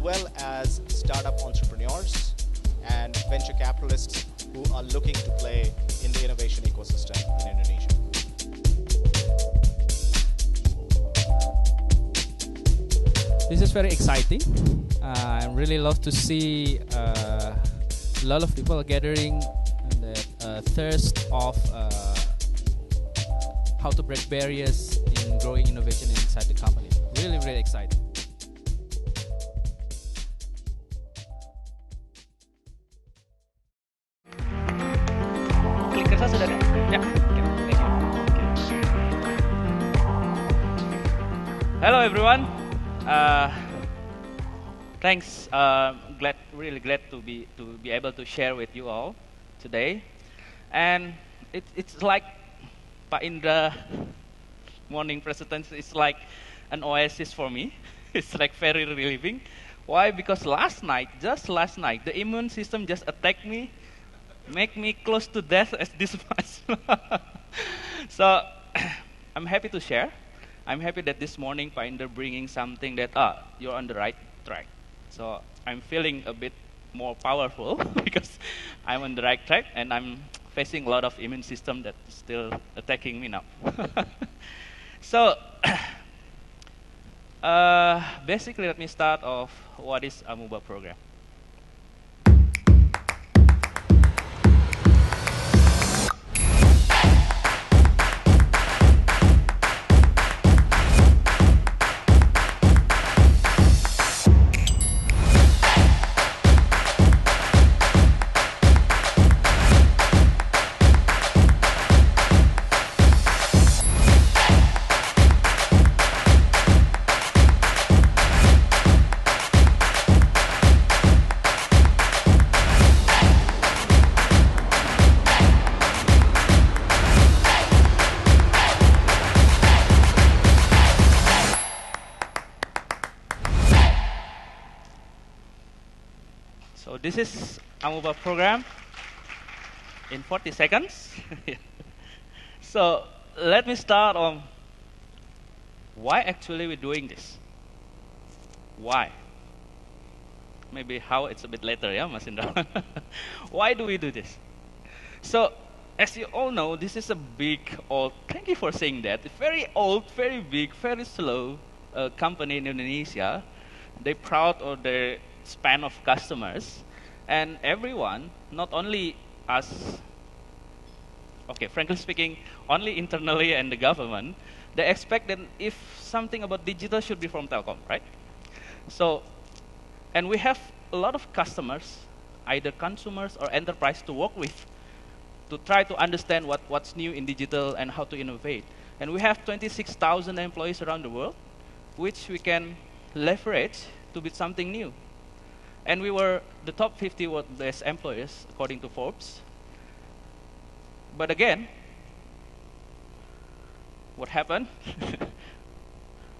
well as startup entrepreneurs and venture capitalists who are looking to play in the innovation ecosystem in Indonesia. This is very exciting. I really love to see a lot of people gathering and the thirst of how to break barriers in growing innovation inside the company. Really, really exciting. Klik cursor sudah ada? Ya, okay. Thank you. Hello everyone. Thanks. Really glad to be able to share with you all today. And it's like Pak Indra morning presentation is like an oasis for me. It's like very relieving. Why? Because just last night, the immune system just attacked me, make me close to death as this much. So I'm happy to share. I'm happy that this morning Pak Indra bringing something that you're on the right track. So I'm feeling a bit more powerful because I'm on the right track and I'm facing a lot of immune system that is still attacking me now. So basically, let me start off what is Amoeba program. So this is Amoeba program in 40 seconds. So let me start on why actually we're doing this. Why? Maybe how it's a bit later, yeah, Mas Indra. Why do we do this? So as you all know, this is a big, old, thank you for saying that, very old, very big, very slow company in Indonesia. They're proud of their span of customers, and everyone, not only us, okay, frankly speaking, only internally and the government, they expect that if something about digital should be from Telkom, right? So, and we have a lot of customers, either consumers or enterprise to work with, to try to understand what's new in digital and how to innovate. And we have 26,000 employees around the world, which we can leverage to build something new. And we were the top 50 world best employers, according to Forbes. But again, what happened?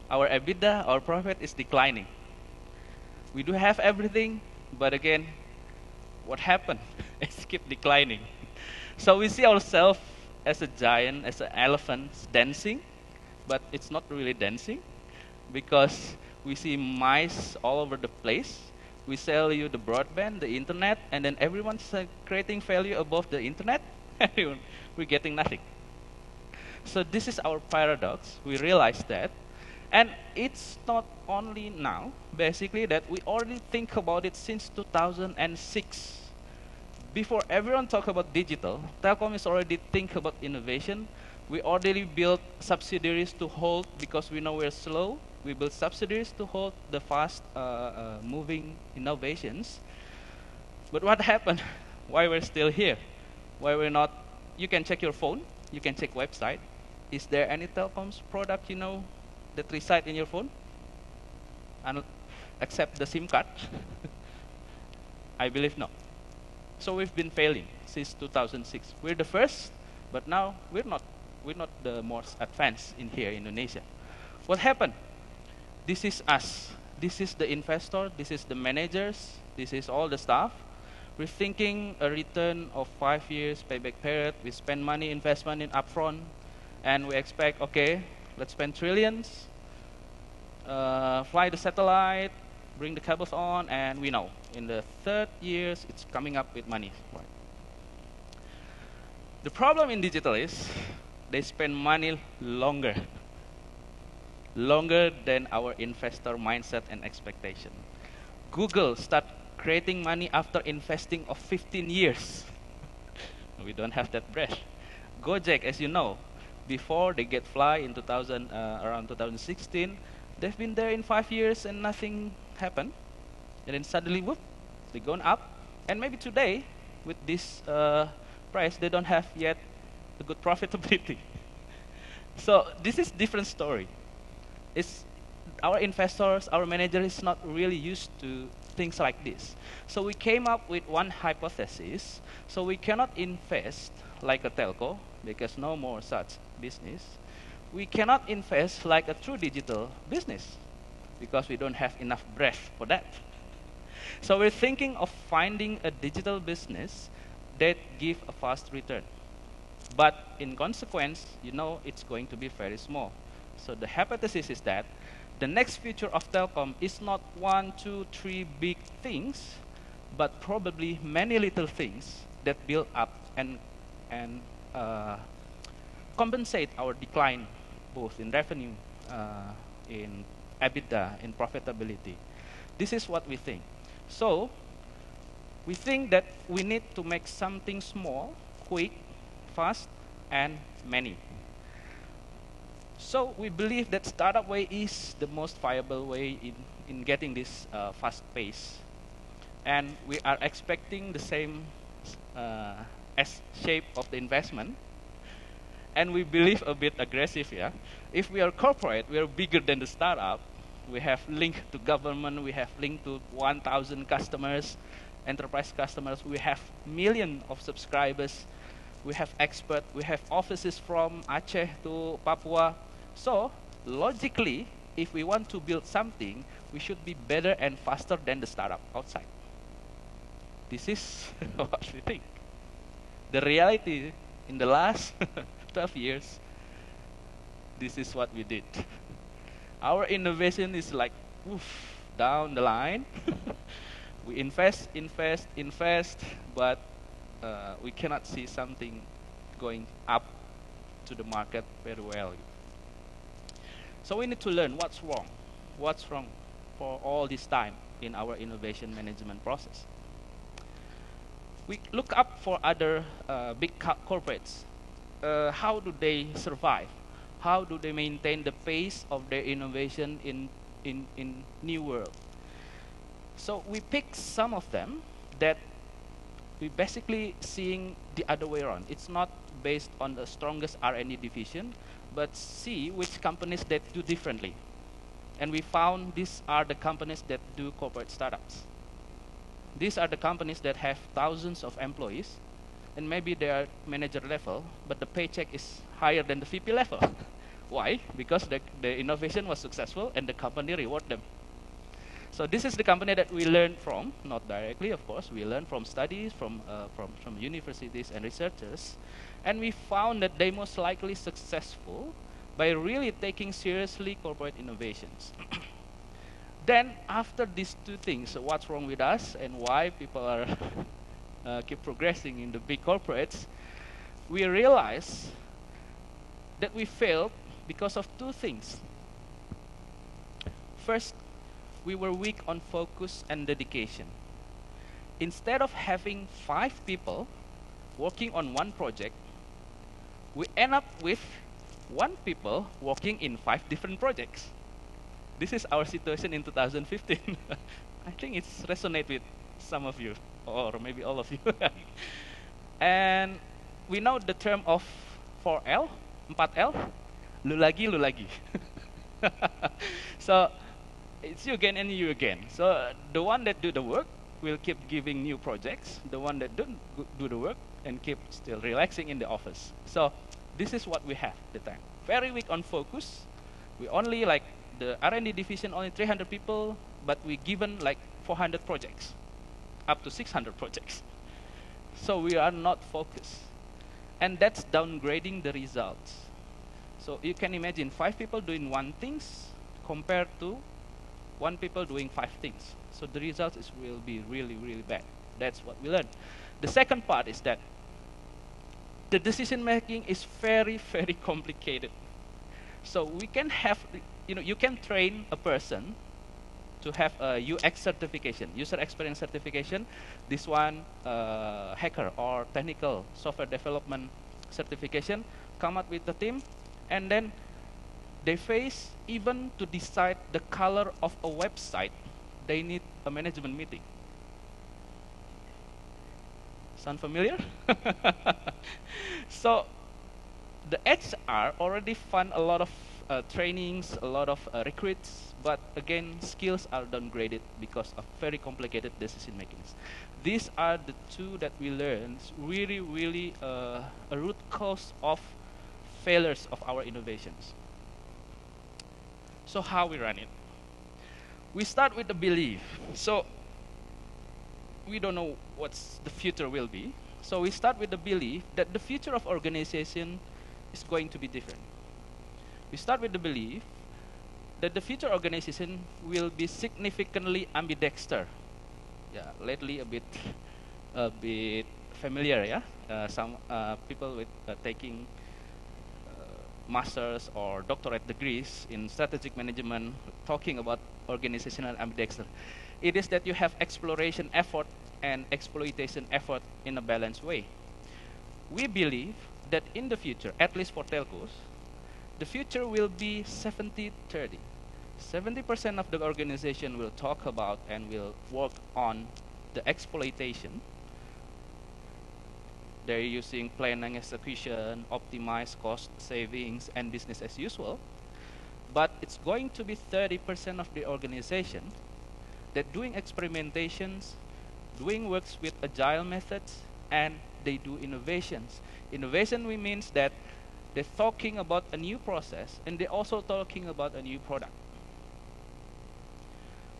Our EBITDA, our profit is declining. We do have everything, but again, what happened? It's keep declining. So we see ourselves as a giant, as an elephant dancing, but it's not really dancing, because we see mice all over the place. We sell you the broadband, the internet, and then everyone's creating value above the internet, and we're getting nothing. So this is our paradox. We realize that. And it's not only now, basically, that we already think about it since 2006. Before everyone talk about digital, Telkom is already think about innovation. We already built subsidiaries to hold, because we know we're slow. We built subsidiaries to hold the fast moving innovations. But what happened? Why we're still here? Why we're not? You can check your phone. You can check website. Is there any Telkom's product you know that reside in your phone? And except the SIM card? I believe no. So we've been failing since 2006. We're the first, but now we're not the most advanced in here in Indonesia. What happened? This is us. This is the investor. This is the managers. This is all the staff. We're thinking a return of 5 years payback period. We spend money, investment in upfront, and we expect, okay, let's spend trillions, fly the satellite, bring the cables on, and we know in the third years it's coming up with money. Right? The problem in digital is they spend money longer than our investor mindset and expectation. Google start creating money after investing of 15 years. We don't have that breath. Gojek, as you know, before they get fly in around 2016, they've been there in 5 years and nothing happened. And then suddenly, whoop, they're going up. And maybe today, with this price, they don't have yet a good profitability. So this is different story. It's our investors, our manager is not really used to things like this. So we came up with one hypothesis. So we cannot invest like a telco because no more such business. We cannot invest like a true digital business because we don't have enough breath for that. So we're thinking of finding a digital business that give a fast return. But in consequence, you know, it's going to be very small. So the hypothesis is that the next future of telecom is not 1, 2, 3 big things, but probably many little things that build up and compensate our decline, both in revenue, in EBITDA, in profitability. This is what we think. So we think that we need to make something small, quick, fast, and many. So we believe that startup way is the most viable way in getting this fast pace. And we are expecting the same S shape of the investment. And we believe a bit aggressive, yeah. If we are corporate, we are bigger than the startup. We have linked to government, we have linked to 1,000 customers, enterprise customers, we have millions of subscribers, we have experts, we have offices from Aceh to Papua. So, logically, if we want to build something, we should be better and faster than the startup outside. This is what we think. The reality, in the last 12 years, this is what we did. Our innovation is like, oof, down the line. We invest, but we cannot see something going up to the market very well. So we need to learn what's wrong for all this time in our innovation management process. We look up for other big corporates. How do they survive? How do they maintain the pace of their innovation in new world? So we pick some of them that we basically seeing the other way around. It's not based on the strongest R&D division, but see which companies that do differently. And we found these are the companies that do corporate startups. These are the companies that have thousands of employees, and maybe they are manager level, but the paycheck is higher than the VP level. Why? Because the innovation was successful and the company reward them. So this is the company that we learn from, not directly, of course. We learn from studies, from universities and researchers, and we found that they most likely successful by really taking seriously corporate innovations. Then after these two things, so what's wrong with us and why people are keep progressing in the big corporates, we realize that we failed because of two things. First, we were weak on focus and dedication. Instead of having 5 people working on one project, we end up with 1 people working in 5 different projects. This is our situation in 2015. I think it's resonate with some of you, or maybe all of you. And we know the term of 4L, 4L, lu lagi. So it's you again and you again. So the one that do the work will keep giving new projects. The one that don't do the work and keep still relaxing in the office. So this is what we have at the time. Very weak on focus. We only like the R&D division only 300 people, but we given like 400 projects, up to 600 projects. So we are not focused. And that's downgrading the results. So you can imagine 5 people doing one things compared to one people doing 5 things. So the result will be really, really bad. That's what we learned. The second part is that the decision making is very, very complicated. So we can have, you can train a person to have a UX certification, user experience certification. This one, hacker or technical software development certification, come up with the team, and then they face, even to decide the color of a website, they need a management meeting. Sound familiar? So the HR already fund a lot of trainings, a lot of recruits, but again, skills are downgraded because of very complicated decision makings. These are the two that we learned, really, really a root cause of failures of our innovations. So how we run it? We start with the belief. So we don't know what's the future will be. So we start with the belief that the future of organization is going to be different. We start with the belief that the future organization will be significantly ambidexter. Yeah, lately a bit familiar. Yeah, some people with taking masters or doctorate degrees in strategic management talking about organizational ambidexter. It is that you have exploration effort and exploitation effort in a balanced way. We believe that in the future, at least for telcos, the future will be 70-30. 70% of the organization will talk about and will work on the exploitation. They're using planning, execution, optimize cost savings, and business as usual. But it's going to be 30% of the organization that doing experimentations, doing works with agile methods, and they do innovations. Innovation means that they're talking about a new process, and they're also talking about a new product.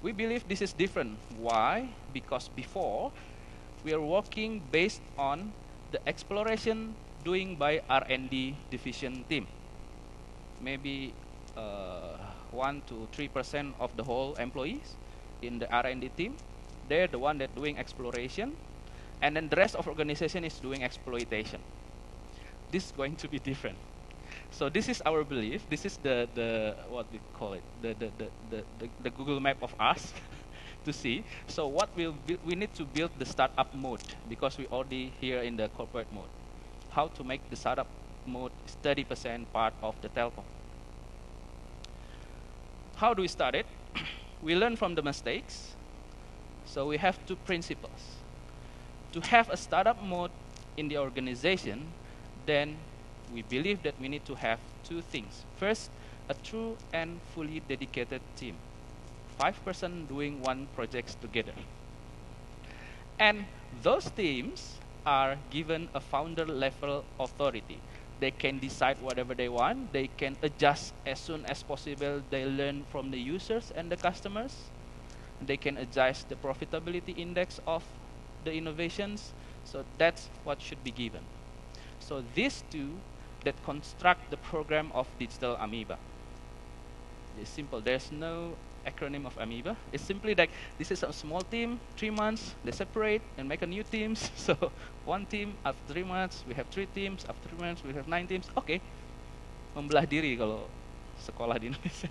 We believe this is different. Why? Because before, we are working based on the exploration doing by R&D division team. Maybe 1 to 3% of the whole employees in the R&D team, they're the one that doing exploration, and then the rest of organization is doing exploitation. This is going to be different. So this is our belief. This is the what we call it, the Google map of us to see. So what we need to build the startup mode, because we already here in the corporate mode. How to make the startup mode is 30% part of the telco. How do we start it? We learn from the mistakes. So we have 2 principles. To have a startup mode in the organization, then we believe that we need to have 2 things. First, a true and fully dedicated team. 5% doing one project together. And those teams are given a founder level authority. They can decide whatever they want. They can adjust as soon as possible. They learn from the users and the customers. They can adjust the profitability index of the innovations. So that's what should be given. So these 2 that construct the program of digital Amoeba. It's simple. There's no acronym of Amoeba. It's simply like this is a small team, 3 months, they separate and make a new teams. So one team after 3 months, we have 3 teams. After 3 months, we have 9 teams. Okay, membelah diri kalau sekolah di Indonesia.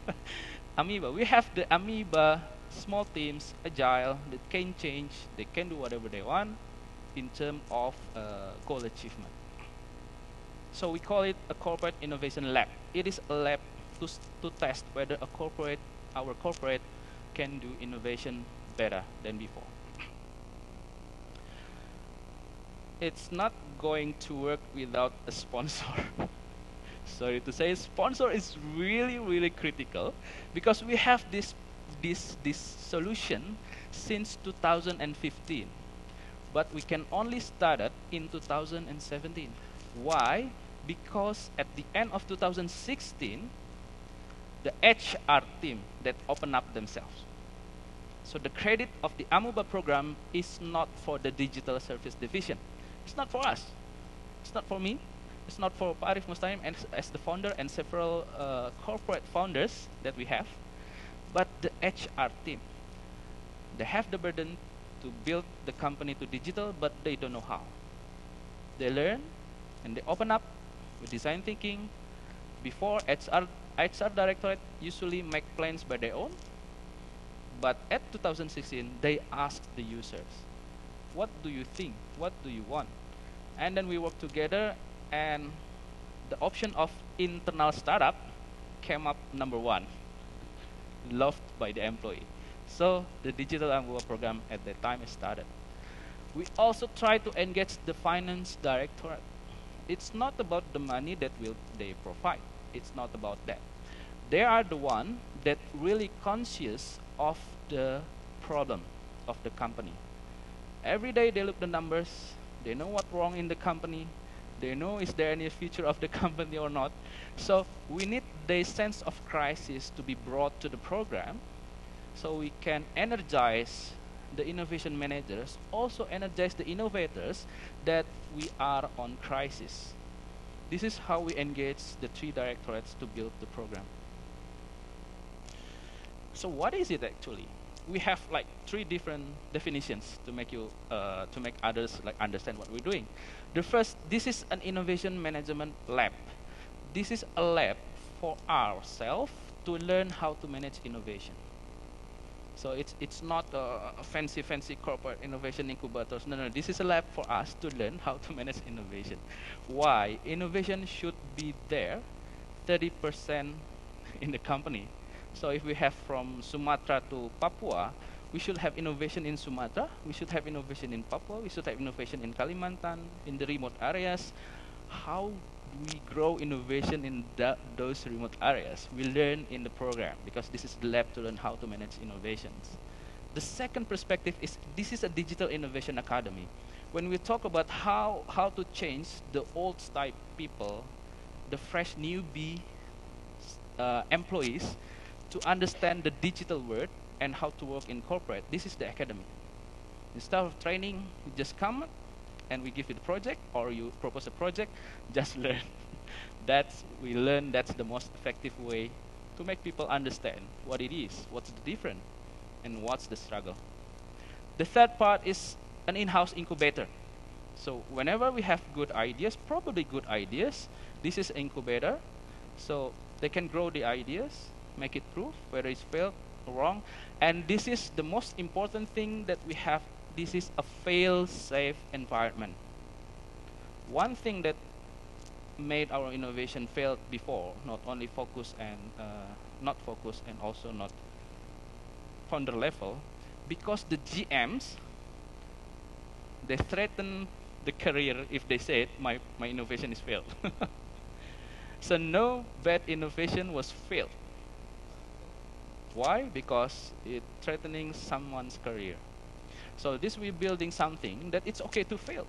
Amoeba. We have the Amoeba small teams, agile, that can change, they can do whatever they want in terms of goal achievement. So we call it a corporate innovation lab. It is a lab to test whether our corporate can do innovation better than before. It's not going to work without a sponsor. Sorry to say, sponsor is really, really critical, because we have this solution since 2015, but we can only start it in 2017. Why? Because at the end of 2016, the HR team that opened up themselves. So the credit of the Amoeba program is not for the digital service division. It's not for us. It's not for me. It's not for Pak Arif Mustahim as the founder and several corporate founders that we have. But the HR team, they have the burden to build the company to digital, but they don't know how. They learn and they open up with design thinking. Before HR directorate usually make plans by their own, but at 2016 they ask the users, what do you think? What do you want? And then we work together, and the option of internal startup came up number one, loved by the employee. So the digital Amoeba program at that time started. We also try to engage the finance directorate. It's not about the money that will they provide. It's not about that. They are the one that really conscious of the problem of the company. Every day they look the numbers. They know what's wrong in the company. They know is there any future of the company or not. So we need the sense of crisis to be brought to the program, so we can energize the innovation managers, also energize the innovators that we are on crisis. This is how we engage the three directorates to build the program. So what is it actually? We have like three different definitions to make you to make others like understand what we're doing. The first, this is an innovation management lab. This is a lab for ourselves to learn how to manage innovation. So it's not a fancy corporate innovation incubators. No, this is a lab for us to learn how to manage innovation. Why? Innovation should be there, 30% in the company. So if we have from Sumatra to Papua, we should have innovation in Sumatra, we should have innovation in Papua, we should have innovation in Kalimantan, in the remote areas. How do we grow innovation in those remote areas? We learn in the program, because this is the lab to learn how to manage innovations. The second perspective is this is a digital innovation academy. When we talk about how to change the old type people, the fresh newbie employees, to understand the digital world and how to work in corporate, this is the academy. Instead of training, you just come and we give you the project, or you propose a project, just learn. We learn that's the most effective way to make people understand what it is, what's the difference, and what's the struggle. The third part is an in-house incubator. So whenever we have good ideas, probably good ideas, this is incubator. So they can grow the ideas, make it proof whether it's failed or wrong. And this is the most important thing that we have. This is a fail-safe environment. One thing that made our innovation fail before, not only focus and not focus, and also not founder level, because the GMs, they threaten the career if they said my innovation is failed. So no bad innovation was failed. Why? Because it's threatening someone's career. So this we're building something that it's okay to fail.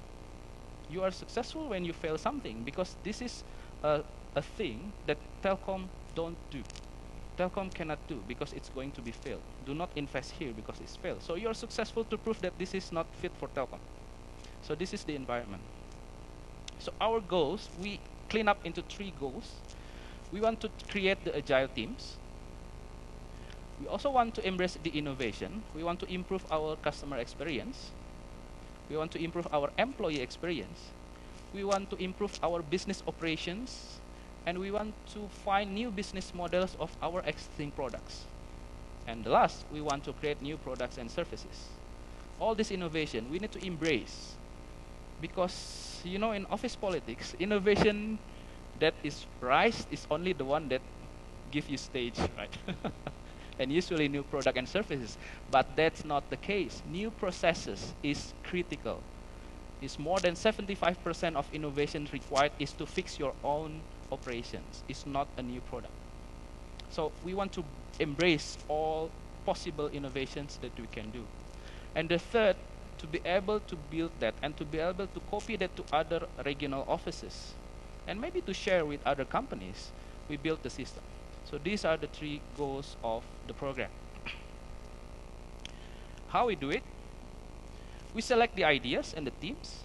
You are successful when you fail something, because this is a thing that TELKOM don't do. TELKOM cannot do, because it's going to be failed. Do not invest here because it's failed. So you're successful to prove that this is not fit for TELKOM. So this is the environment. So our goals, we clean up into three goals. We want to create the agile teams. We also want to embrace the innovation. We want to improve our customer experience. We want to improve our employee experience. We want to improve our business operations. And we want to find new business models of our existing products. And the last, we want to create new products and services. All this innovation, we need to embrace. Because, you know, in office politics, innovation that is rise is only the one that gives you stage, right? And usually new product and services. But that's not the case. New processes is critical. It's more than 75% of innovation required is to fix your own operations. It's not a new product. So we want to embrace all possible innovations that we can do. And the third, to be able to build that and to be able to copy that to other regional offices. And maybe to share with other companies, we built the system. So these are the three goals of the program. How we do it? We select the ideas and the teams,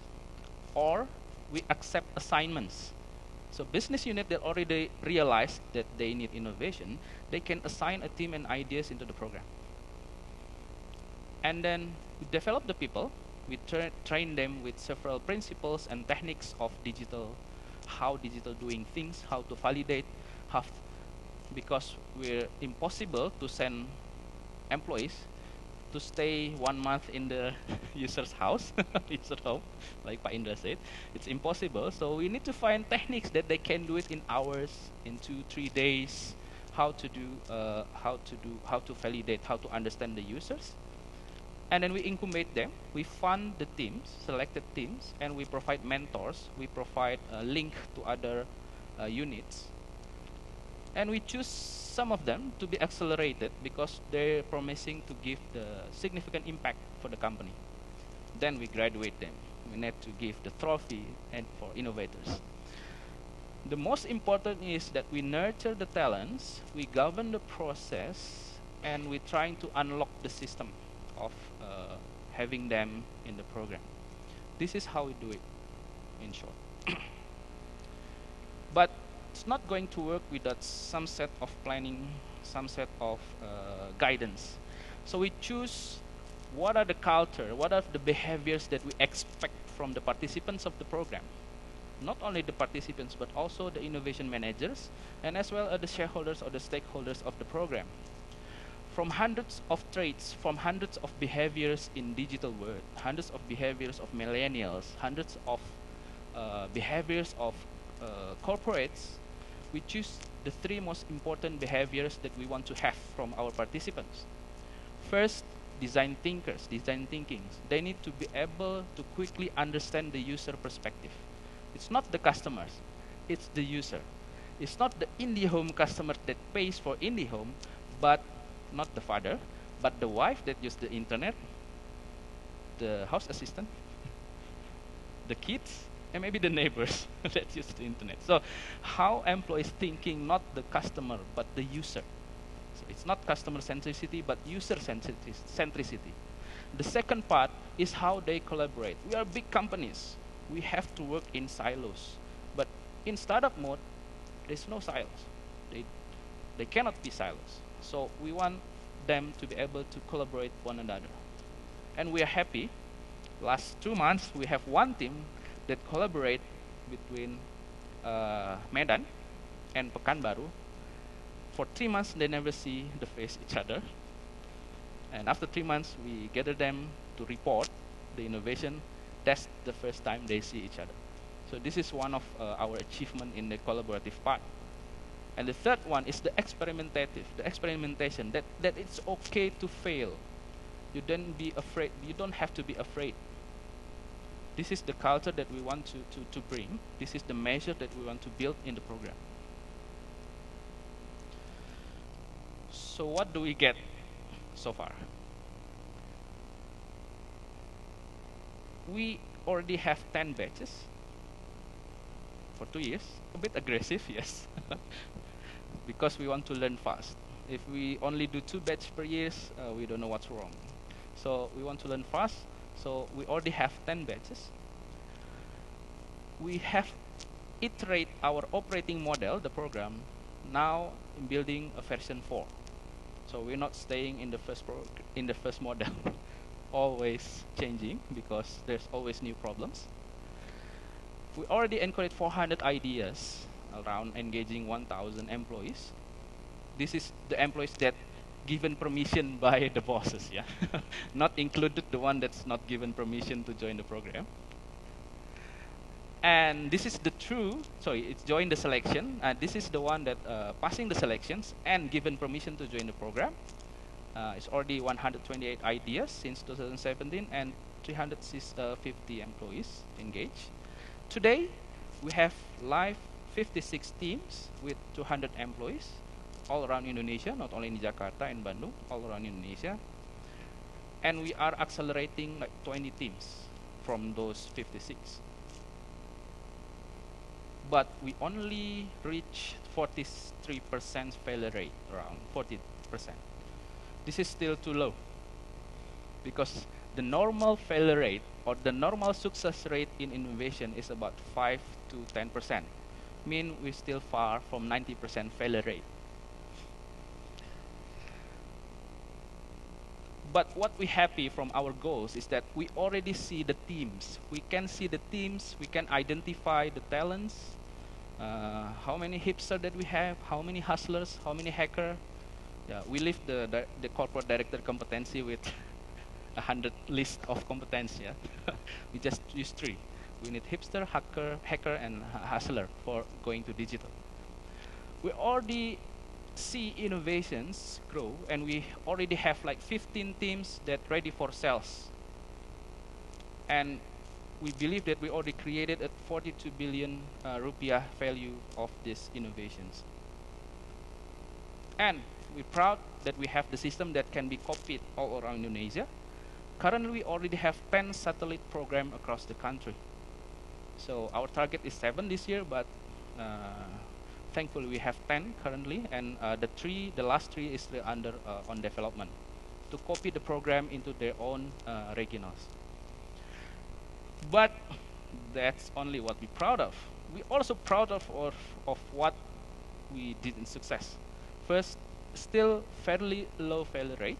or we accept assignments. So business unit that already realized that they need innovation, they can assign a team and ideas into the program. And then we develop the people, we train them with several principles and techniques of digital, how digital doing things, how to validate, how because we're impossible to send employees to stay 1 month in the user's house, user home, like Pak Indra said. It's impossible. So we need to find techniques that they can do it in hours, in 2-3 days. How to validate, how to understand the users, and then we incubate them. We fund the teams, selected teams, and we provide mentors. We provide a link to other units, and we choose some of them to be accelerated because they're promising to give the significant impact for the company. Then we graduate them. We need to give the trophy and for innovators. The most important is that we nurture the talents, we govern the process, and we're trying to unlock the system of having them in the program. This is how we do it, in short. But it's not going to work without some set of planning, some set of guidance. So we choose what are the culture, what are the behaviors that we expect from the participants of the program. Not only the participants, but also the innovation managers, and as well as the shareholders or the stakeholders of the program. From hundreds of traits, from hundreds of behaviors in digital world, hundreds of behaviors of millennials, hundreds of behaviors of corporates, we choose the 3 most important behaviors that we want to have from our participants. First, design thinkers, design thinking. They need to be able to quickly understand the user perspective. It's not the customers, it's the user. It's not the IndiHome customer that pays for IndiHome, but not the father, but the wife that uses the internet, the house assistant, the kids, and maybe the neighbors that use the internet. So how employees thinking, not the customer, but the user. So it's not customer centricity, but user centricity. The second part is how they collaborate. We are big companies. We have to work in silos. But in startup mode, there's no silos. They cannot be silos. So we want them to be able to collaborate one another. And we are happy. Last 2 months, we have one team that collaborate between Medan and Pekanbaru. For 3 months, they never see the face each other. And after 3 months, we gather them to report the innovation. That's the first time they see each other. So this is one of our achievement in the collaborative part. And the third one is the experimentation, that it's okay to fail. You don't be afraid. You don't have to be afraid. This is the culture that we want to bring. This is the measure that we want to build in the program. So what do we get so far? We already have 10 batches for 2 years. A bit aggressive, yes. Because we want to learn fast. If we only do 2 batches per year, we don't know what's wrong. So we want to learn fast. So we already have 10 batches. We have iterate our operating model, the program, now in building a version 4. So we're not staying in the first model, always changing because there's always new problems. We already encouraged 400 ideas around engaging 1,000 employees. This is the employees that given permission by the bosses, yeah, not included the one that's not given permission to join the program. And this is the it's join the selection. This is the one that passing the selections and given permission to join the program. It's already 128 ideas since 2017 and 350 employees engaged. Today, we have live 56 teams with 200 employees all around Indonesia, not only in Jakarta and Bandung, all around Indonesia. And we are accelerating like 20 teams from those 56. But we only reach 43% failure rate, around 40%. This is still too low because the normal failure rate or the normal success rate in innovation is about 5 to 10%. mean we're still far from 90% failure rate. But what we're happy from our goals is that we already see the teams. We can see the teams, we can identify the talents, how many hipsters that we have, how many hustlers, how many hackers. Yeah, we leave the corporate director competency with 100 list of competence. Yeah, we just use 3. We need hipster, hacker, and hustler for going to digital. We already see innovations grow, and we already have like 15 teams that ready for sales. And we believe that we already created a 42 billion rupiah value of these innovations. And we're proud that we have the system that can be copied all around Indonesia. Currently, we already have 10 satellite programs across the country. So our target is 7 this year, but thankfully we have 10 currently, and the last 3 is still under on development to copy the program into their own regionals. But that's only what we're proud of. We're also proud of what we did in success. First, still fairly low failure rate.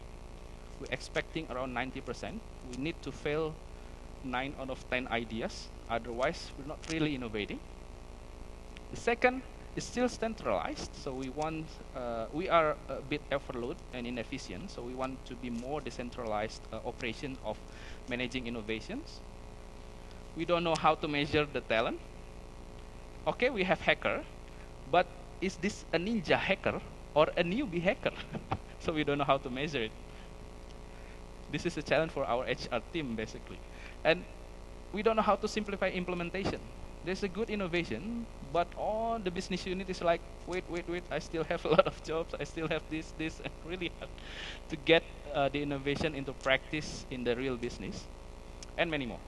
We're expecting around 90%. We need to fail 9 out of 10 ideas. Otherwise, we're not really innovating. The second is still centralized. So we are a bit overload and inefficient. So we want to be more decentralized operation of managing innovations. We don't know how to measure the talent. Okay, we have hacker, but is this a ninja hacker or a newbie hacker? So we don't know how to measure it. This is a challenge for our HR team, basically. And we don't know how to simplify implementation. There's a good innovation, but all the business unit is like, wait, I still have a lot of jobs, I still have this, and really hard to get the innovation into practice in the real business, and many more.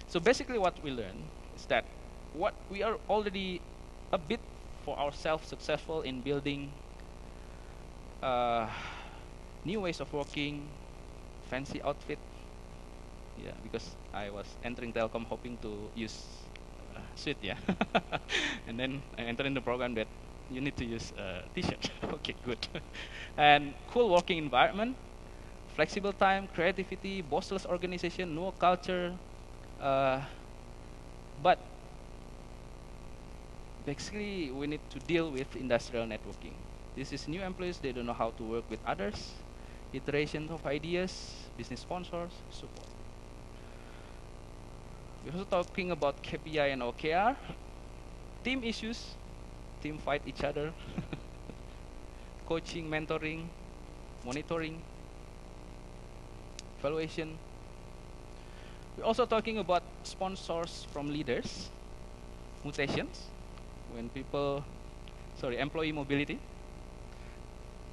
So basically what we learned is that what we are already a bit for ourselves successful in building new ways of working, fancy outfit. Yeah, because I was entering Telkom hoping to use suit, yeah. And then I entered in the program that you need to use t-shirt. Okay, good. And cool working environment, flexible time, creativity, bossless organization, no culture. But basically, we need to deal with industrial networking. This is new employees, they don't know how to work with others, iteration of ideas, business sponsors, support. We're also talking about KPI and OKR, team issues, team fight each other, coaching, mentoring, monitoring, evaluation. We're also talking about sponsors from leaders, mutations, when employee mobility.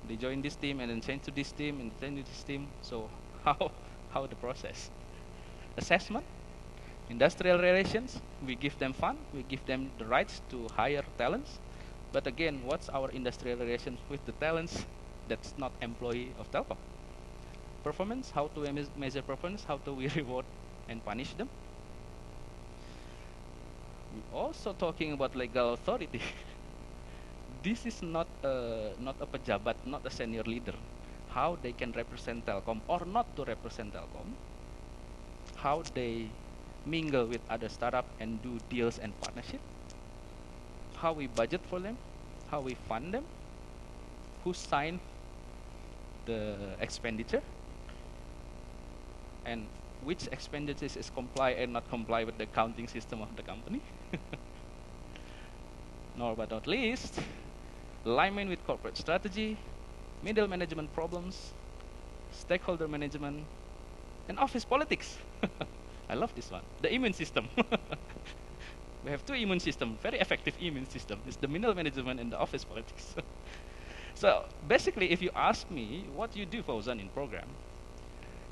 They join this team and then change to this team and then to this team. So how the process? Assessment, industrial relations. We give them fund. We give them the rights to hire talents. But again, what's our industrial relations with the talents that's not employee of Telkom? Performance. How to measure performance? How do we reward and punish them? We're also talking about legal authority. This is not a pejabat, not a senior leader. How they can represent Telkom or not to represent Telkom. How they mingle with other startup and do deals and partnership. How we budget for them. How we fund them. Who sign the expenditure. And which expenditures is comply and not comply with the accounting system of the company. Nor but not least, alignment with corporate strategy, middle management problems, stakeholder management, and office politics. I love this one. The immune system. We have 2 immune systems, very effective immune system. It's the middle management and the office politics. So basically, if you ask me what you do, Fauzan, in program,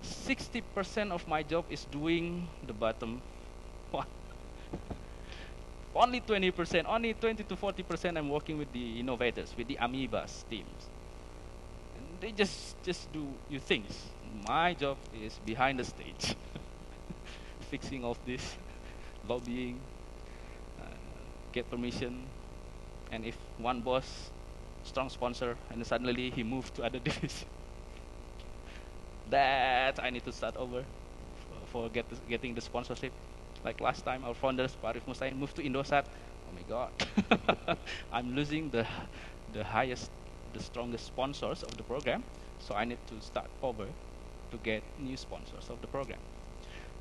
60% of my job is doing the bottom one. Only 20%, only 20 to 40% I'm working with the innovators, with the Amoebas teams. And they just do your things. My job is behind the stage. Fixing all this, lobbying, get permission, and if one boss, strong sponsor, and suddenly he moved to other division, that I need to start over for getting the sponsorship. Like last time, our founders, Pak Arif Musain, moved to Indosat. Oh my God, I'm losing the highest, the strongest sponsors of the program, so I need to start over to get new sponsors of the program.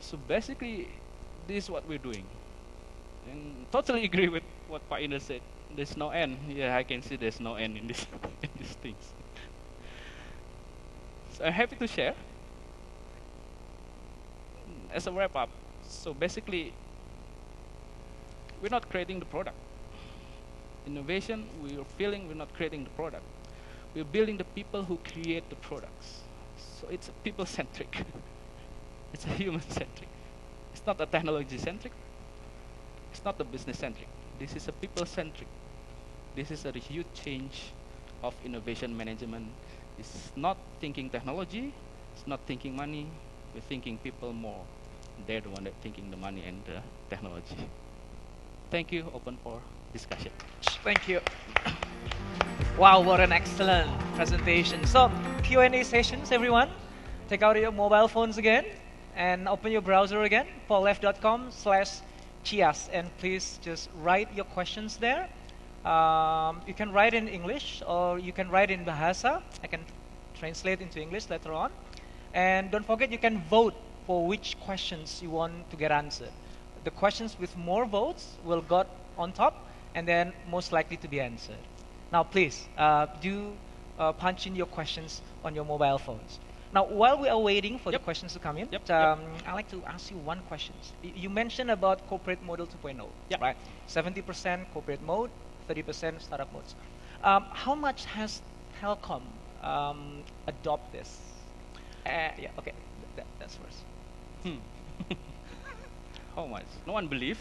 So basically, this is what we're doing, and totally agree with what Pak Inder said. There's no end. Yeah, I can see there's no end in this in these things. So I'm happy to share. As a wrap up, so basically, we're not creating the product. Innovation, we're feeling we're not creating the product. We're building the people who create the products. So it's people-centric. It's a human-centric. It's not a technology-centric. It's not a business-centric. This is a people-centric. This is a huge change of innovation management. It's not thinking technology. It's not thinking money. We're thinking people more. They're the one that thinking the money and the technology. Thank you. Open for discussion. Thank you. Wow, what an excellent presentation. So, Q&A sessions, everyone. Take out your mobile phones again and open your browser again, paulf.com/chias, and please just write your questions there. You can write in English or you can write in Bahasa. I can translate into English later on. And don't forget, you can vote for which questions you want to get answered. The questions with more votes will go on top and then most likely to be answered. Now, please do punch in your questions on your mobile phones. Now, while we are waiting for the questions to come in, I'd like to ask you one question. You mentioned about corporate model 2.0, right? 70% corporate mode, 30% startup modes. How much has TELKOM adopt this? Yeah, okay, that's first. How much? No one believe.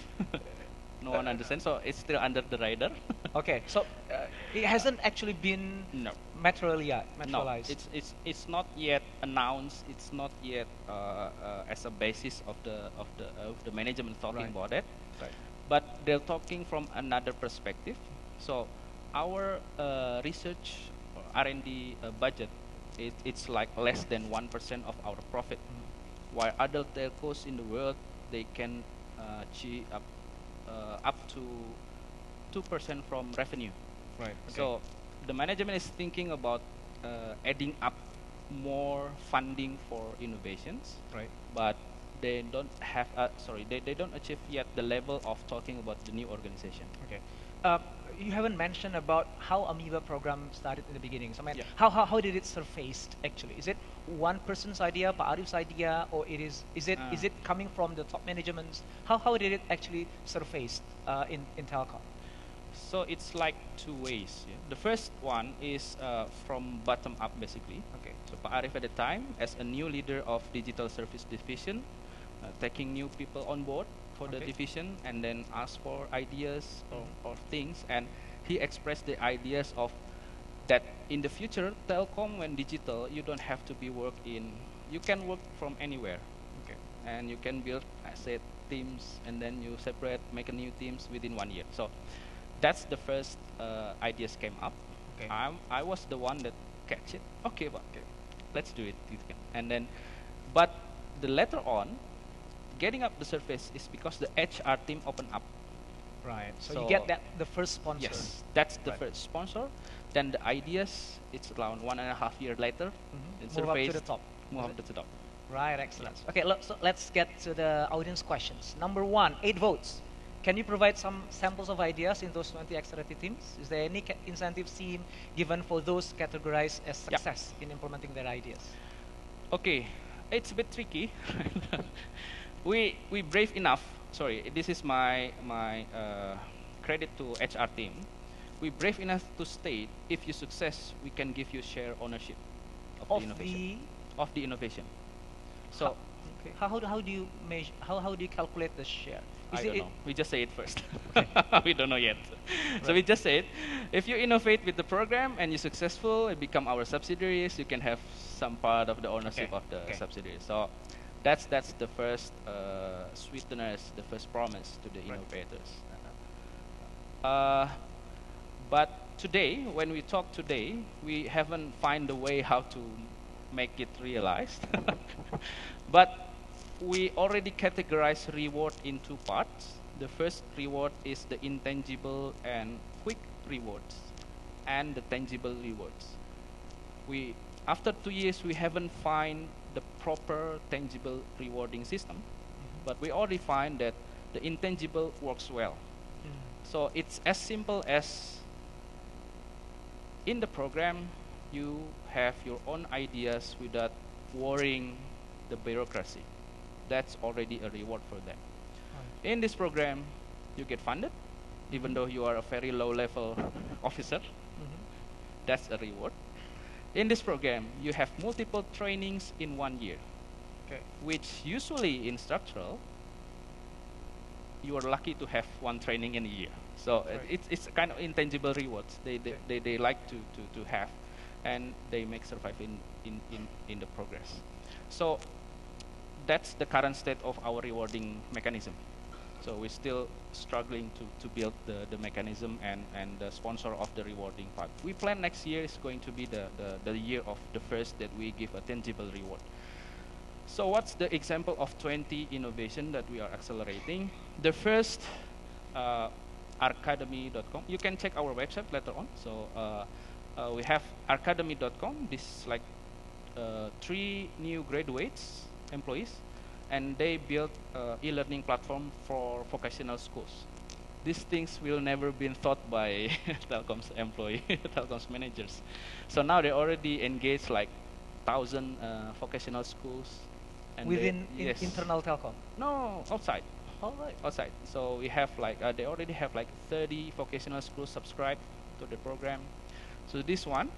No one understands. So it's still under the radar. Okay, so it hasn't actually been materialized. No, it's not yet announced. It's not yet as a basis of the management talking about it. Right. But they're talking from another perspective. So our research or R&D budget, it's like less than 1% of our profit. While other telcos in the world, they can achieve up to 2% from revenue. Right. Okay. So the management is thinking about adding up more funding for innovations. Right. But they don't have they don't achieve yet the level of talking about the new organization. Okay. You haven't mentioned about how Amoeba program started in the beginning. So, how did it surface actually? Is it one person's idea, Pak Arif's idea, or is it coming from the top managements? How did it actually surface in TELKOM? So it's like two ways. Yeah? The first one is from bottom up, basically. Okay. So Pak Arif at the time, as a new leader of digital service division, taking new people on board for the division, and then ask for ideas or things, and he expressed the ideas of that in the future Telkom when digital, you don't have to be you can work from anywhere. Okay. And you can build asset teams, and then you separate, make a new teams within 1 year. So that's the first ideas came up. Okay. I was the one that catch it. Okay, but let's do it. And then, but the later on, getting up the surface is because the HR team opened up. Right. So you get the first sponsor. Yes, that's the first sponsor. Then the ideas, it's around 1.5 years later. Move up to the top. Move up to the top. Right, excellent. Okay, so let's get to the audience questions. Number 1, 8 votes. Can you provide some samples of ideas in those 20 accelerated teams? Is there any incentive scheme given for those categorized as success in implementing their ideas? Okay, it's a bit tricky. we brave enough. Sorry, this is my credit to HR team. We brave enough to state, if you success, we can give you share ownership of the innovation. So how do you measure? How do you calculate the share? I don't know. We just say it first. We don't know yet. So we just say it. If you innovate with the program and you're successful, it become our subsidiaries. You can have some part of the ownership of the subsidiaries. So that's the first sweeteners, the first promise to the innovators. But today, when we talk today, we haven't find a way how to make it realized. But we already categorize reward in two parts. The first reward is the intangible and quick rewards, and the tangible rewards. We, after 2 years, we haven't find the proper tangible rewarding system, but we already find that the intangible works well. So it's as simple as in the program, you have your own ideas without worrying the bureaucracy. That's already a reward for them. In this program, you get funded, even though you are a very low-level officer. That's a reward. In this program, you have multiple trainings in 1 year, which usually in structural, you are lucky to have one training in a year. So it's kind of intangible rewards they like to have, and they make survive in the progress. So that's the current state of our rewarding mechanism. So we're still struggling to build the mechanism and the sponsor of the rewarding part. We plan next year is going to be the year of the first that we give a tangible reward. So what's the example of 20 innovation that we are accelerating? The first, Arcademy.com. You can check our website later on. So we have Arcademy.com. This is like 3 new graduates, employees, and they built e-learning platform for vocational schools. These things will never been thought by Telkom's employee, Telkom's managers. So now they already engaged like 1,000 vocational schools. And Within yes. internal Telkom? No, outside. All right. Outside. So we have like they already have like 30 vocational schools subscribed to the program. So this one,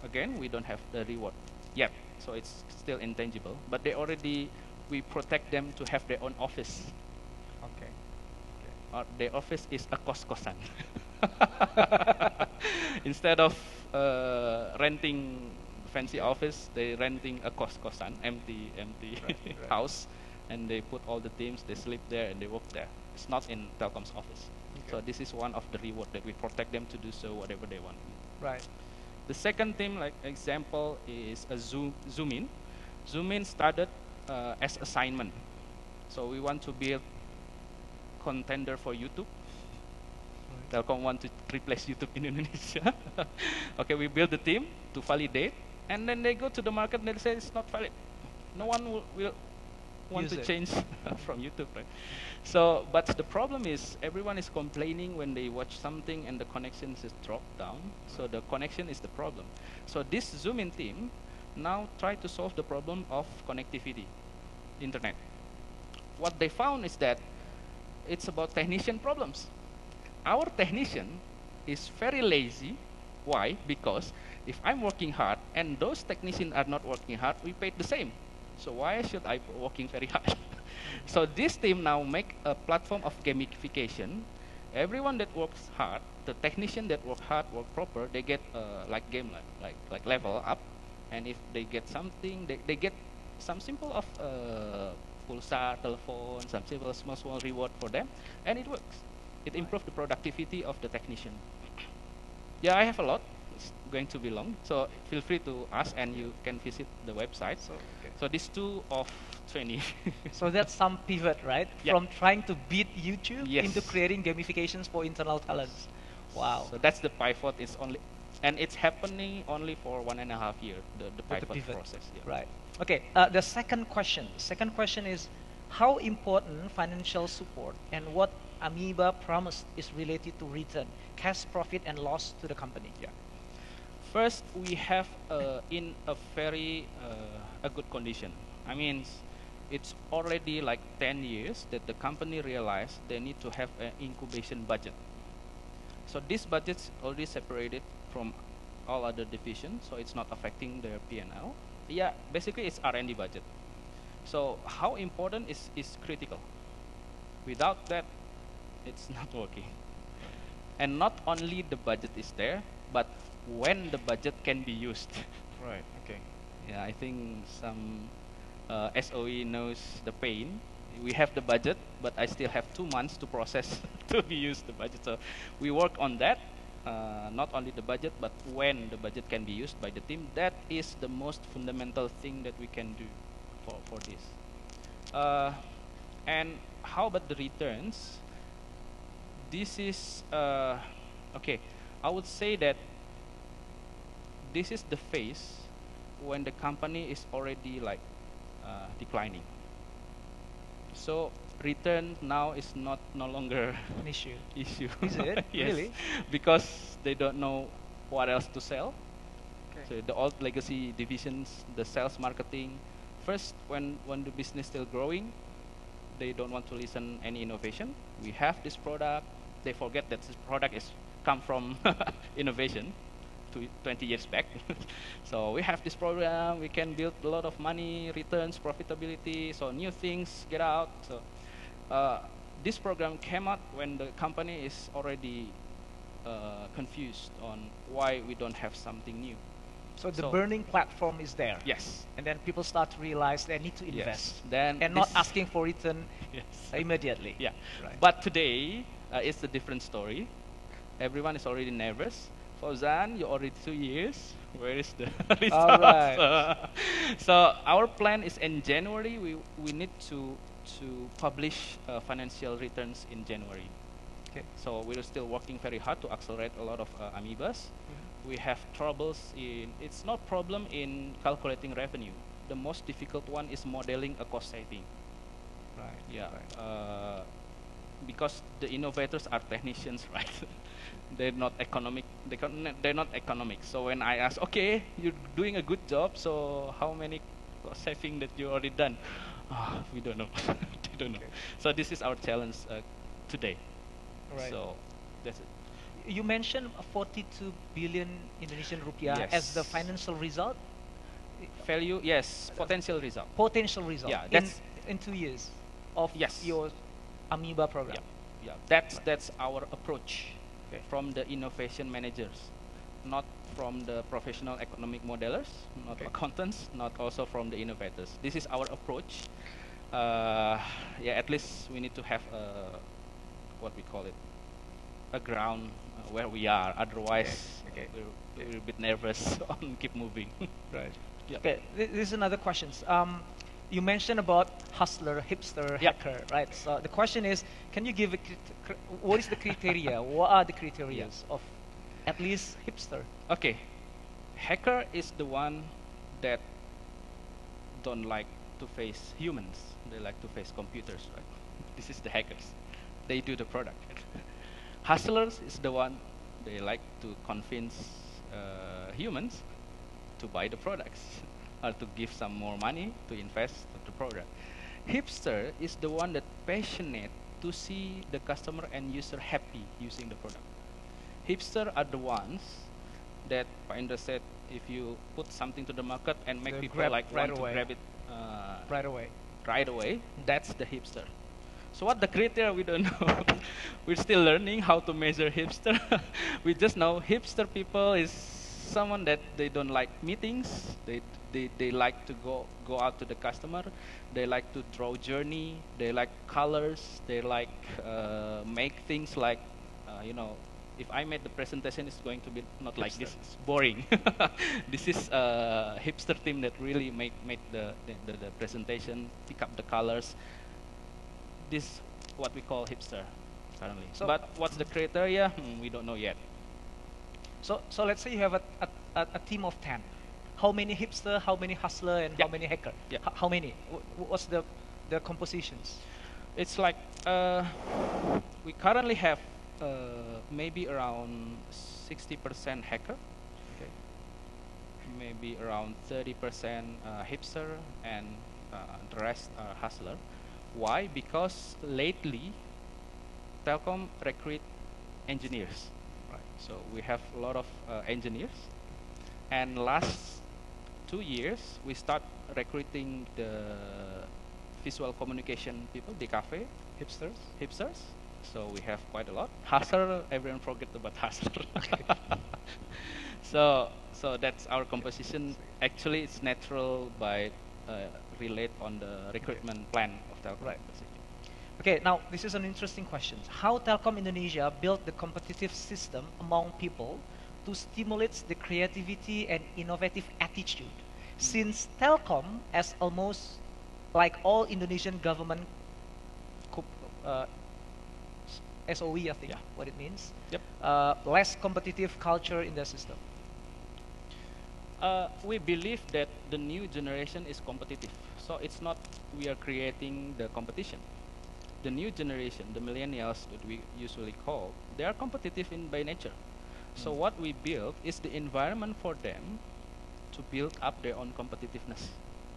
again, we don't have the reward yet. So it's still intangible. But they already, we protect them to have their own office. Okay. Their office is a kos-kosan. Instead of renting fancy office, they renting a kos-kosan, empty Right. house, and they put all the teams, they sleep there and they work there. It's not in Telkom's office. So this is one of the reward that we protect them to do so whatever they want. Right. The second thing, like example, is a Zoom In. Zoom In started as assignment. So we want to build contender for YouTube. Telkom want to replace YouTube in Indonesia. Okay, we build the team to validate, and then they go to the market and they say it's not valid. No one will want to change from YouTube, right? So, but the problem is everyone is complaining when they watch something and the connection is dropped down. So the connection is the problem. So this Zoom In team now try to solve the problem of connectivity, internet. What they found is that it's about technician problems. Our technician is very lazy. Why? Because if I'm working hard and those technicians are not working hard, we paid the same. So why should I be working very hard? So this team now make a platform of gamification. Everyone that works hard, the technician that work hard, work proper, they get like game like level up. And if they get something, they get some simple of pulsar, telephone, some simple small reward for them, and it works. It improves the productivity of the technician. Yeah, I have a lot. It's going to be long, so feel free to ask, and you can visit the website. So these 2 of 20. So that's some pivot, right? Yeah. From trying to beat YouTube Yes. into creating gamifications for internal talents. Wow. So that's the pivot. It's only, and it's happening only for 1.5 years. The With pivot process. Yeah. Right. Okay. The second question. Second question is, how important financial support and what Amoeba promised is related to return, cash profit and loss to the company? Yeah. First, we have in a very a good condition. I mean, it's already like 10 years that the company realized they need to have an incubation budget. So this budget's already separated from all other divisions, so it's not affecting their P&L. Yeah, basically it's R&D budget. So how important is critical. Without that, it's not working. And not only the budget is there, but when the budget can be used. Right. Okay. Yeah, I think some SOE knows the pain we have the budget, but I still have 2 months to process to use the budget. So we work on that. Not only the budget, but when the budget can be used by the team. That is the most fundamental thing that we can do for this. And how about the returns? This is okay. I would say that this is the phase when the company is already like declining. So return now is no longer An issue. issue. Is it? Yes. Really? Because they don't know what else to sell. Okay. So the old legacy divisions, the sales marketing, first when the business still growing, they don't want to listen any innovation. We have this product, they forget that this product is come from innovation 20 years back. So we have this program, we can build a lot of money, returns, profitability, so new things get out. So this program came out when the company is already confused on why we don't have something new. So the So- burning platform is there. Yes. And then people start to realize they need to invest. Yes. Then And not this- asking for return Yes. immediately. Yeah. Right. But today, it's a different story. Everyone is already nervous. Fauzan, you're already 2 years. Where is the results? All right. So our plan is in January. We need to publish financial returns in January. Okay. So we're still working very hard to accelerate a lot of amoebas. We have troubles in, it's not problem in calculating revenue. The most difficult one is modeling a cost saving. Right. Yeah, Right. because the innovators are technicians, right? They're not economic. They're not economic. So when I ask, okay, you're doing a good job. So how many cost saving that you already done? We don't know. They don't know. Okay. So this is our challenge today. Right. So that's it. You mentioned 42 billion Indonesian rupiah as the Yes. financial result, Value, yes. Potential result. potential result Yeah, in, that's- in 2 years of Yes. your Amoeba program. Yeah, that's our approach Okay. from the innovation managers, not from the professional economic modelers, not Okay. accountants, not also from the innovators. This is our approach. Yeah, at least we need to have what we call it, a ground where we are. Otherwise, Okay. we're a bit nervous on keep moving. Right. Yeah. Okay, this is another question. You mentioned about hustler, hipster, Yeah. hacker, right? So the question is, can you give what is the criteria? What are the criteria of at least hipster? Okay, hacker is the one that don't like to face humans. They like to face computers, right? This is the hackers. They do the product. Hustlers is the one they like to convince humans to buy the products or to give some more money to invest in the product. Hipster is the one that passionate to see the customer and user happy using the product. Hipster are the ones that Pak Indra said, if you put something to the market and make They'll people grab like right want away. to grab it Right away. right away, that's the hipster. So what the criteria, we don't know. We're still learning how to measure hipster. We just know hipster people is someone that they don't like meetings. They like to go out to the customer. They like to draw journey. They like colors. They like make things like if I made the presentation, it's going to be not like this. It's boring. This is a hipster team that really make the presentation, pick up the colors. This what we call hipster currently. So- But what's the criteria? We don't know yet. So let's say you have a team of 10. How many hipster, how many hustler, and how Yeah. many hacker? Yeah. How many? What's the compositions? It's like we currently have maybe around 60% hacker, Okay. maybe around 30% hipster, and the rest are hustler. Why? Because lately, Telkom recruit engineers. Right. So we have a lot of engineers, and last 2 years we start recruiting the visual communication people, the cafe Hipsters. hipsters. So we have quite a lot. Hustler, everyone forget about hustler. So that's our composition. Actually, it's natural by relate on the recruitment plan of Telkom. Right. Basically. Okay, now this is an interesting question. How Telkom Indonesia built the competitive system among people to stimulate the creativity and innovative attitude? Since Telkom, as almost like all Indonesian government uh, SOE, I think Yeah. what it means, Yep. less competitive culture in the system. We believe that the new generation is competitive. So it's not we are creating the competition. The new generation, the millennials that we usually call, they are competitive in by nature. So what we build is the environment for them to build up their own competitiveness.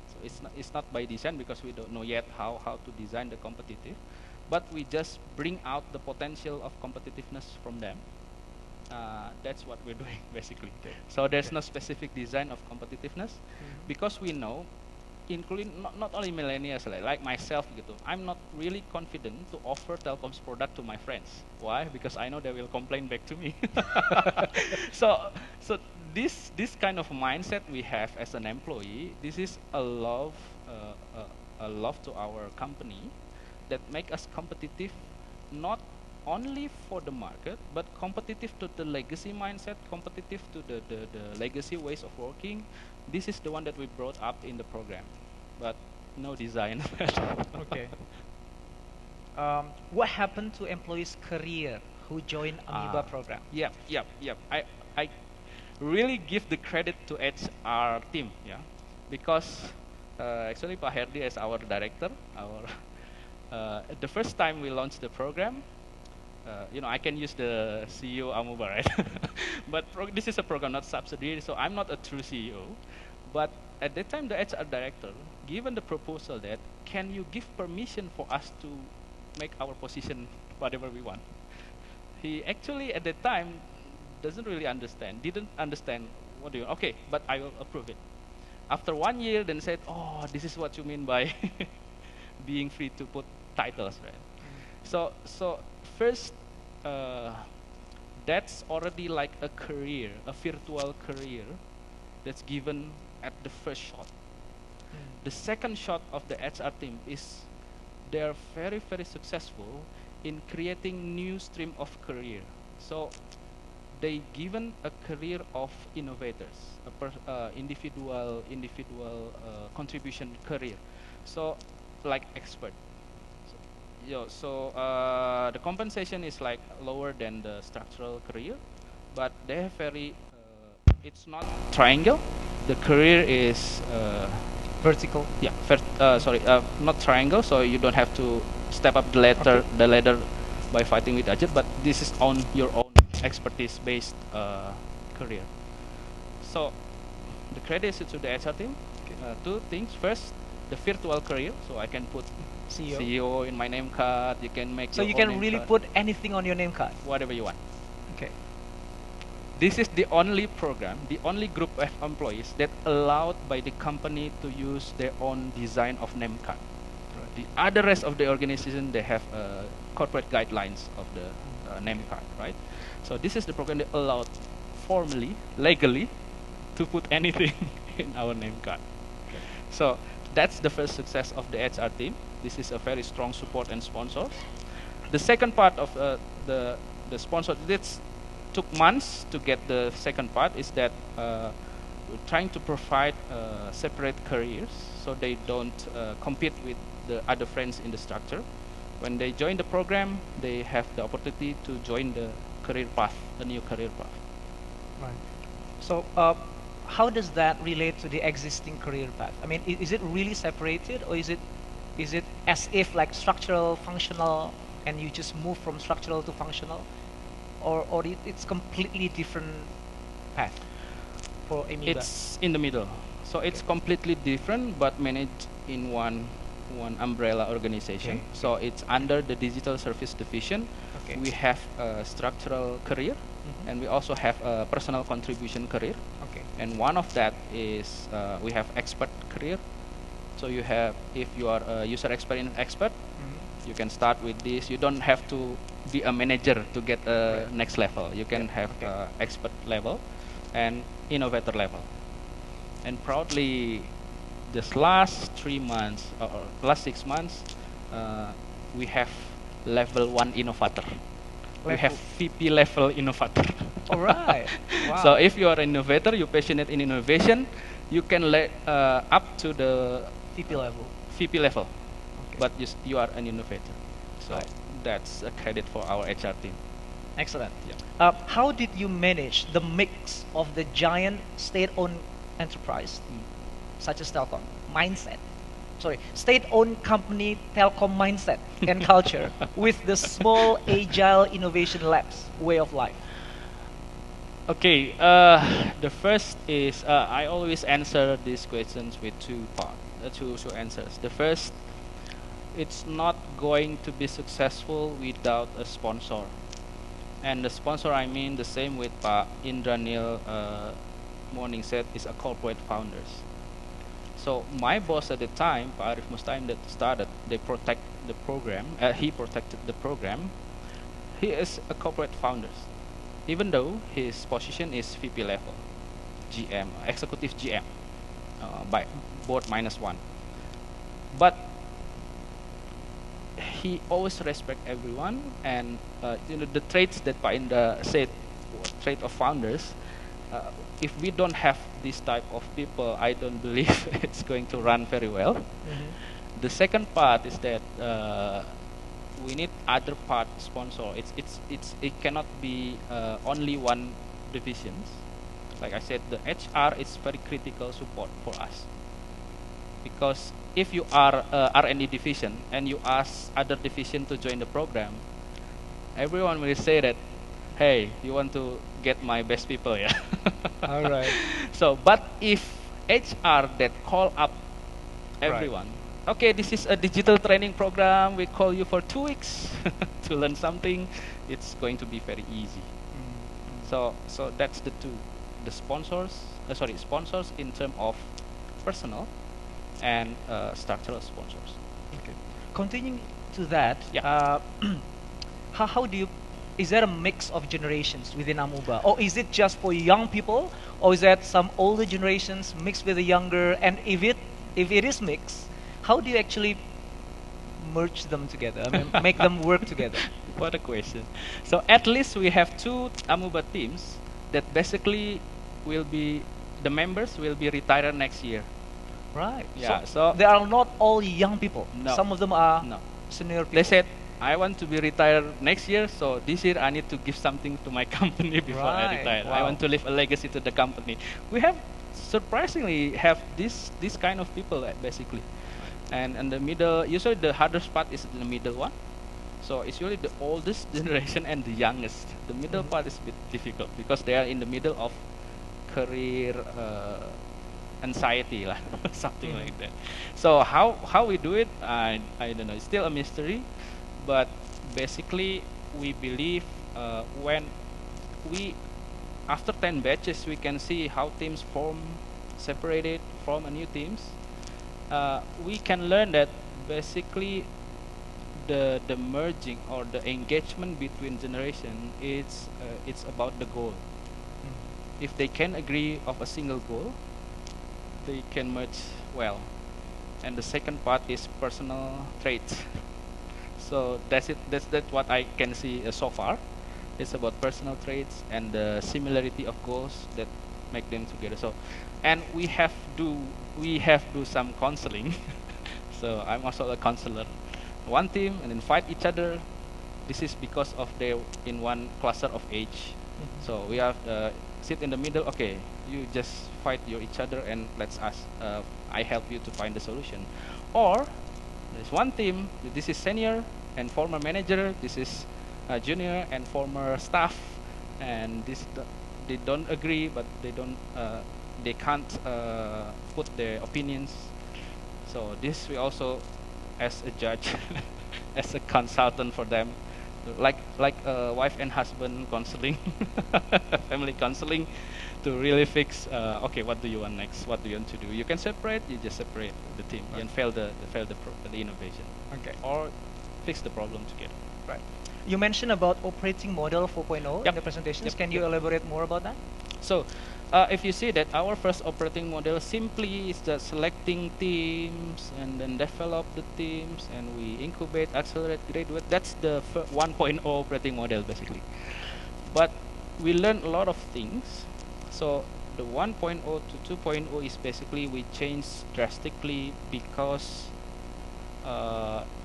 So it's not by design because we don't know yet how to design the competitive, but we just bring out the potential of competitiveness from them. That's what we're doing basically. So there's no specific design of competitiveness because we know, including not only millennials like myself gitu, I'm not really confident to offer Telkom's product to my friends. Why? Because I know they will complain back to me. So this kind of mindset we have as an employee, this is a love to our company that make us competitive, not only for the market, but competitive to the legacy mindset, competitive to the legacy ways of working. This is the one that we brought up in the program, but no design. Okay. What happened to employees' career who join Amoeba program? Yep. I really give the credit to HR team, yeah, because actually Pak Herdi as our director, the first time we launched the program, I can use the CEO Amoeba, right? But this is a program, not subsidiary, so I'm not a true CEO. But at that time, the HR director, given the proposal that, can you give permission for us to make our position whatever we want? He actually, at that time, didn't understand what do you, okay, but I will approve it. After 1 year, then said, oh, this is what you mean by being free to put titles, right? So first, that's already like a career, a virtual career that's given at the first shot. The second shot of the HR team is they are very, very successful in creating new stream of career. So they given a career of innovators, individual contribution career. So like expert. So the compensation is like lower than the structural career, but they have very. It's not triangle. The career is Vertical. yeah. Not triangle. So you don't have to step up the ladder by fighting with agent, but this is on your own expertise based career. So the credit is to the HR team. Two things. First, the virtual career. So I can put CEO in my name card. You can make. So your you own can name really card, put anything on your name card. whatever you want. Okay. This is the only program, the only group of employees that allowed by the company to use their own design of name card. The other rest of the organization, they have corporate guidelines of the name card, right? So this is the program that allowed formally, legally, to put anything in our name card. So that's the first success of the HR team. This is a very strong support and sponsors. The second part of the sponsor, this took months to get the second part, is that we're trying to provide separate careers so they don't compete with the other friends in the structure. When they join the program, they have the opportunity to join the career path, the new career path. Right. So how does that relate to the existing career path? I mean, is it really separated, or is it as if like structural, functional, and you just move from structural to functional, or it's completely different path for Amoeba? It's in the middle. So it's completely different but managed in one umbrella organization. Okay. So it's under the digital service division. Okay. We have a structural career, and we also have a personal contribution career. Okay. And one of that is we have expert career. So you have, if you are a user experience expert, you can start with this. You don't have to be a manager to get a next level. You can have expert level and innovator level. And proudly, this last 3 months or last 6 months, we have level 1 innovator. We Level- have VP level innovator. All right. Wow. So if you are an innovator, you're passionate in innovation, you can up to the VP level. VP level, Okay. but you are an innovator. So Right. that's a credit for our HR team. Excellent. Yeah. How did you manage the mix of the giant state-owned enterprise, such as Telkom, mindset? Sorry, state-owned company Telkom mindset and culture with the small agile innovation labs way of life. Okay, the first is I always answer these questions with two answers. The first, it's not going to be successful without a sponsor. And the sponsor, I mean the same with Pak Indranil Morning said, is a corporate founders. So my boss at the time, Pak Arif Mustain, that started, they protect the program. He protected the program. He is a corporate founder, even though his position is VP level, GM, executive GM, by board -1. But he always respect everyone, and the traits that Pak Indra said, trait of founders. If we don't have this type of people, I don't believe it's going to run very well. The second part is that we need other part sponsor. It cannot be only one divisions. Like I said, the HR is very critical support for us, because if you are R&D division and you ask other division to join the program, everyone will say that, hey, you want to get my best people, yeah. All right. So, but if HR that call up everyone, okay, this is a digital training program, we call you for 2 weeks to learn something, it's going to be very easy. So that's the two, the sponsors in terms of personal and structural sponsors. Okay. Continuing to that, Yeah. how do you? Is there a mix of generations within Amoeba, or is it just for young people, or is that some older generations mixed with the younger? And if it is mixed, how do you actually merge them together? I mean, make them work together. What a question. So at least we have 2 Amoeba teams that basically will be, the members will be retired next year. Right. Yeah, so- they are not all young people. No. Some of them are No. senior people. They said, I want to be retired next year, so this year I need to give something to my company before I Right, retire. I wow. want to leave a legacy to the company. We have surprisingly have this kind of people basically, and in the middle. Usually the hardest part is the middle one. So it's usually the oldest generation and the youngest. The middle part is a bit difficult because they are in the middle of career anxiety lah, something like that. So how we do it, I don't know. It's still a mystery, but basically we believe when we after 10 batches we can see how teams separated from a new teams. We can learn that basically the merging or the engagement between generation it's about the goal. If they can agree of a single goal, they can merge well. And the second part is personal traits. So that's it. That's what I can see so far. It's about personal traits and the similarity of goals that make them together. So, and we have do some counseling. So I'm also a counselor. One team and then fight each other. This is because of they're in one cluster of age. So we have sit in the middle. Okay, you just fight each other and let's ask. I help you to find the solution. Or there's one team. This is senior and former manager. This is junior and former staff. And they don't agree, but they can't put their opinions. So this we also, as a judge, as a consultant for them, like wife and husband counseling, family counseling, to really fix. Okay, what do you want next? What do you want to do? You can separate. You just separate the team and fail the innovation. Okay. Or fix the problem together. Right. You mentioned about operating model 4.0 in Yep. the presentations. Yep. Can you Yep. elaborate more about that? So, If you see that our first operating model simply is just selecting teams and then develop the teams and we incubate, accelerate, graduate. That's the 1.0 operating model basically. But we learned a lot of things. So the 1.0 to 2.0 is basically we changed drastically because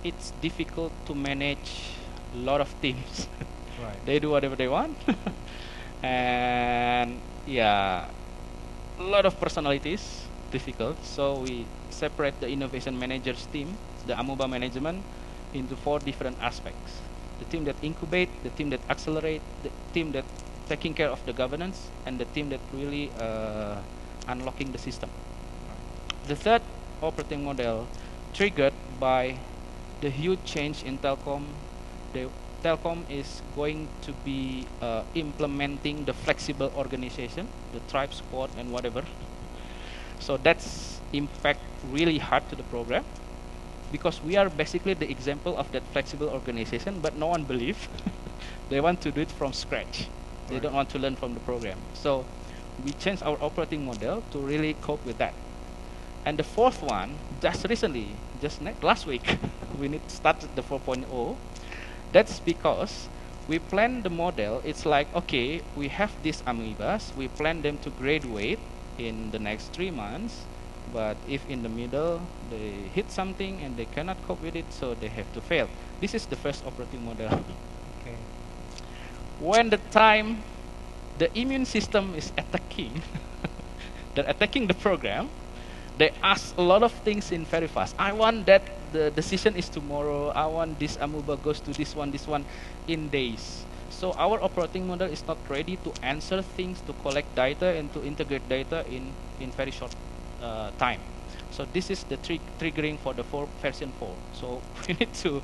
it's difficult to manage a lot of teams. Right. They do whatever they want. And yeah, a lot of personalities, difficult. So we separate the innovation managers team, the Amoeba management, into 4 different aspects. The team that incubate, the team that accelerate, the team that taking care of the governance, and the team that really unlocking the system. The third operating model triggered by the huge change in Telkom. The Telkom is going to be implementing the flexible organization, the tribe squad and whatever. So that's impact really hard to the program because we are basically the example of that flexible organization, but no one believes. They want to do it from scratch. They don't want to learn from the program. So we changed our operating model to really cope with that. And the fourth one, just recently, last week, we started the 4.0. That's because we plan the model. It's like, okay, we have these amoebas. We plan them to graduate in the next 3 months. But if in the middle they hit something and they cannot cope with it, so they have to fail. This is the first operating model. Okay. When the time the immune system is attacking, they're attacking the program, they ask a lot of things in very fast. I want that the decision is tomorrow. I want this amoeba goes to this one in days. So our operating model is not ready to answer things, to collect data and to integrate data in very short time. So this is the triggering for the version 4. So we need to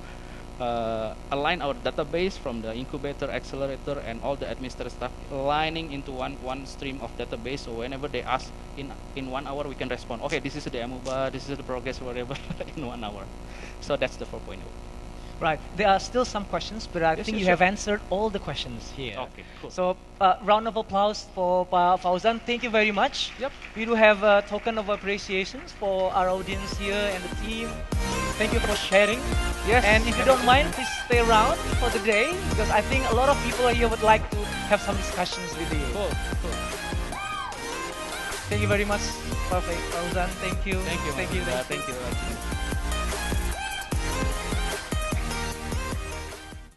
align our database from the incubator, accelerator, and all the administrative stuff, aligning into one stream of database. So whenever they ask in 1 hour, we can respond. Okay, this is the amoeba, this is the progress, whatever, in 1 hour. So that's the 4.0. Right. There are still some questions, but I Yes, think yes, you sure. have answered all the questions here. Okay, cool. So, round of applause for Fauzan. Thank you very much. Yep. We do have a token of appreciations for our audience here and the team. Thank you for sharing. Yes. And if you don't mind, please stay around for the day because I think a lot of people here would like to have some discussions with you. Cool. Thank you very much, Perfect Fauzan. Thank you. Thank you. Thank you. Thank you.